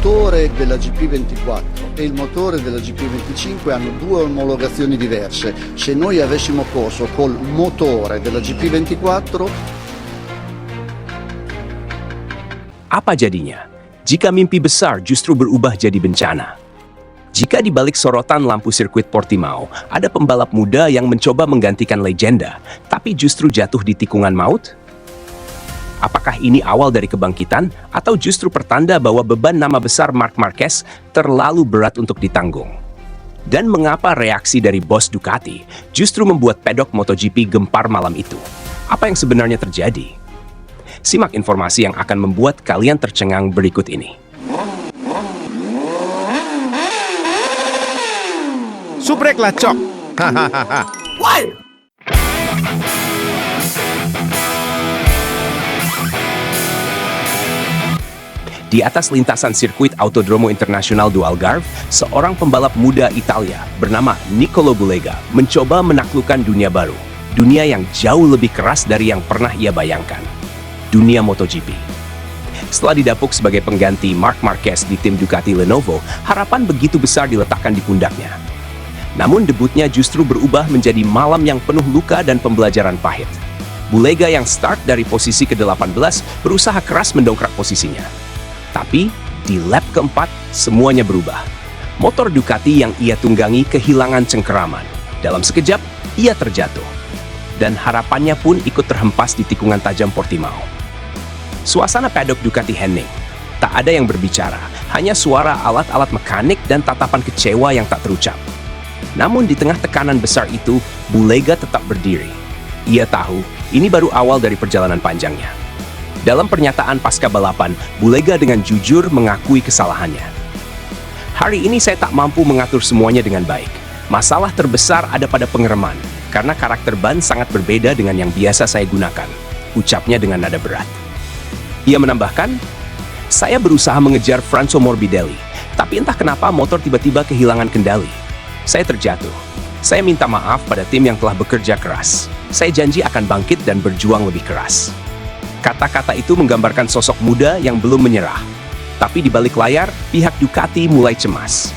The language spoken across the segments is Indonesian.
motore della GP24 e il motore della GP25 hanno due omologazioni diverse. Se noi avessimo corso col motore della GP24, apa jadinya jika mimpi besar justru berubah jadi bencana? Jika di balik sorotan lampu sirkuit Portimao, ada pembalap muda yang mencoba menggantikan legenda, tapi justru jatuh di tikungan maut? Apakah ini awal dari kebangkitan, atau justru pertanda bahwa beban nama besar Marc Marquez terlalu berat untuk ditanggung? Dan mengapa reaksi dari bos Ducati justru membuat pedok MotoGP gempar malam itu? Apa yang sebenarnya terjadi? Simak informasi yang akan membuat kalian tercengang berikut ini. Subreklah cok. Hahaha. Di atas lintasan sirkuit Autodromo Internasional do Algarve, seorang pembalap muda Italia bernama Nicolo Bulega mencoba menaklukkan dunia baru. Dunia yang jauh lebih keras dari yang pernah ia bayangkan. Dunia MotoGP. Setelah didapuk sebagai pengganti Marc Marquez di tim Ducati Lenovo, harapan begitu besar diletakkan di pundaknya. Namun debutnya justru berubah menjadi malam yang penuh luka dan pembelajaran pahit. Bulega yang start dari posisi ke-18 berusaha keras mendongkrak posisinya. Tapi, di lap keempat, semuanya berubah. Motor Ducati yang ia tunggangi kehilangan cengkeraman. Dalam sekejap, ia terjatuh. Dan harapannya pun ikut terhempas di tikungan tajam Portimao. Suasana paddock Ducati hening. Tak ada yang berbicara, hanya suara alat-alat mekanik dan tatapan kecewa yang tak terucap. Namun di tengah tekanan besar itu, Bulega tetap berdiri. Ia tahu, ini baru awal dari perjalanan panjangnya. Dalam pernyataan pasca balapan, Bulega dengan jujur mengakui kesalahannya. Hari ini saya tak mampu mengatur semuanya dengan baik. Masalah terbesar ada pada pengereman, karena karakter ban sangat berbeda dengan yang biasa saya gunakan. Ucapnya dengan nada berat. Ia menambahkan, saya berusaha mengejar Franco Morbidelli, tapi entah kenapa motor tiba-tiba kehilangan kendali. Saya terjatuh. Saya minta maaf pada tim yang telah bekerja keras. Saya janji akan bangkit dan berjuang lebih keras. Kata-kata itu menggambarkan sosok muda yang belum menyerah. Tapi di balik layar, pihak Ducati mulai cemas.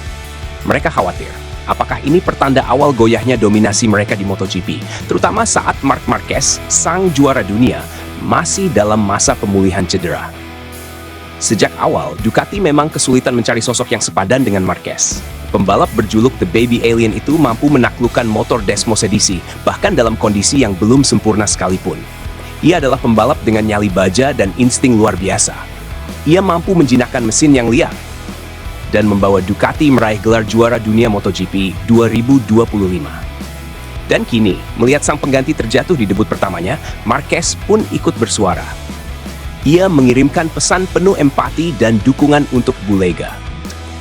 Mereka khawatir, apakah ini pertanda awal goyahnya dominasi mereka di MotoGP, terutama saat Marc Marquez, sang juara dunia, masih dalam masa pemulihan cedera. Sejak awal, Ducati memang kesulitan mencari sosok yang sepadan dengan Marquez. Pembalap berjuluk The Baby Alien itu mampu menaklukkan motor Desmos edisi, bahkan dalam kondisi yang belum sempurna sekalipun. Ia adalah pembalap dengan nyali baja dan insting luar biasa. Ia mampu menjinakkan mesin yang liar dan membawa Ducati meraih gelar juara dunia MotoGP 2025. Dan kini, melihat sang pengganti terjatuh di debut pertamanya, Marquez pun ikut bersuara. Ia mengirimkan pesan penuh empati dan dukungan untuk Bulega.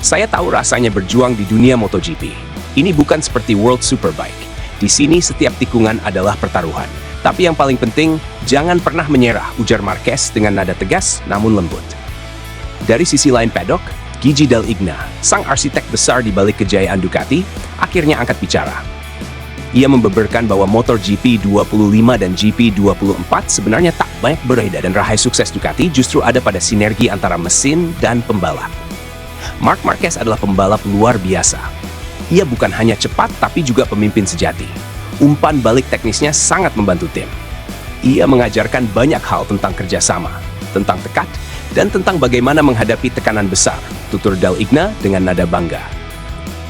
Saya tahu rasanya berjuang di dunia MotoGP. Ini bukan seperti World Superbike. Di sini setiap tikungan adalah pertaruhan. Tapi yang paling penting, jangan pernah menyerah, ujar Marquez dengan nada tegas namun lembut. Dari sisi lain paddock, Gigi Dall'Igna, sang arsitek besar di balik kejayaan Ducati, akhirnya angkat bicara. Ia membeberkan bahwa motor GP25 dan GP24 sebenarnya tak banyak berbeda dan rahasia sukses Ducati justru ada pada sinergi antara mesin dan pembalap. Marc Marquez adalah pembalap luar biasa. Ia bukan hanya cepat tapi juga pemimpin sejati. Umpan balik teknisnya sangat membantu tim. Ia mengajarkan banyak hal tentang kerjasama, tentang tekad, dan tentang bagaimana menghadapi tekanan besar, tutur Dall'Igna dengan nada bangga.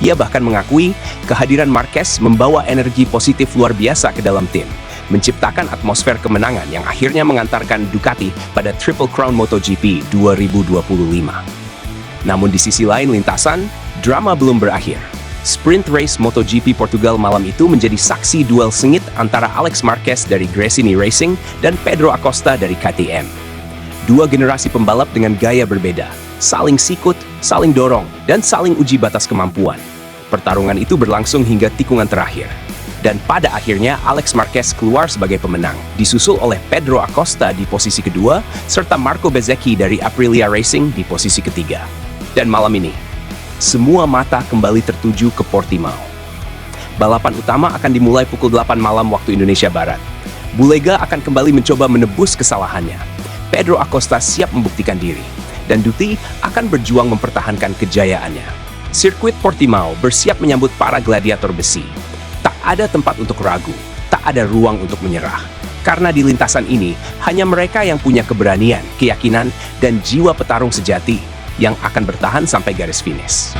Ia bahkan mengakui kehadiran Marquez membawa energi positif luar biasa ke dalam tim, menciptakan atmosfer kemenangan yang akhirnya mengantarkan Ducati pada Triple Crown MotoGP 2025. Namun di sisi lain lintasan, drama belum berakhir. Sprint race MotoGP Portugal malam itu menjadi saksi duel sengit antara Alex Marquez dari Gresini Racing dan Pedro Acosta dari KTM. Dua generasi pembalap dengan gaya berbeda, saling sikut, saling dorong, dan saling uji batas kemampuan. Pertarungan itu berlangsung hingga tikungan terakhir. Dan pada akhirnya Alex Marquez keluar sebagai pemenang, disusul oleh Pedro Acosta di posisi kedua, serta Marco Bezzecchi dari Aprilia Racing di posisi ketiga. Dan malam ini, semua mata kembali tertuju ke Portimao. Balapan utama akan dimulai pukul 8 malam waktu Indonesia Barat. Bulega akan kembali mencoba menebus kesalahannya. Pedro Acosta siap membuktikan diri. dan Dutti akan berjuang mempertahankan kejayaannya. Sirkuit Portimao bersiap menyambut para gladiator besi. Tak ada tempat untuk ragu, tak ada ruang untuk menyerah. Karena di lintasan ini, hanya mereka yang punya keberanian, keyakinan, dan jiwa petarung sejati yang akan bertahan sampai garis finish.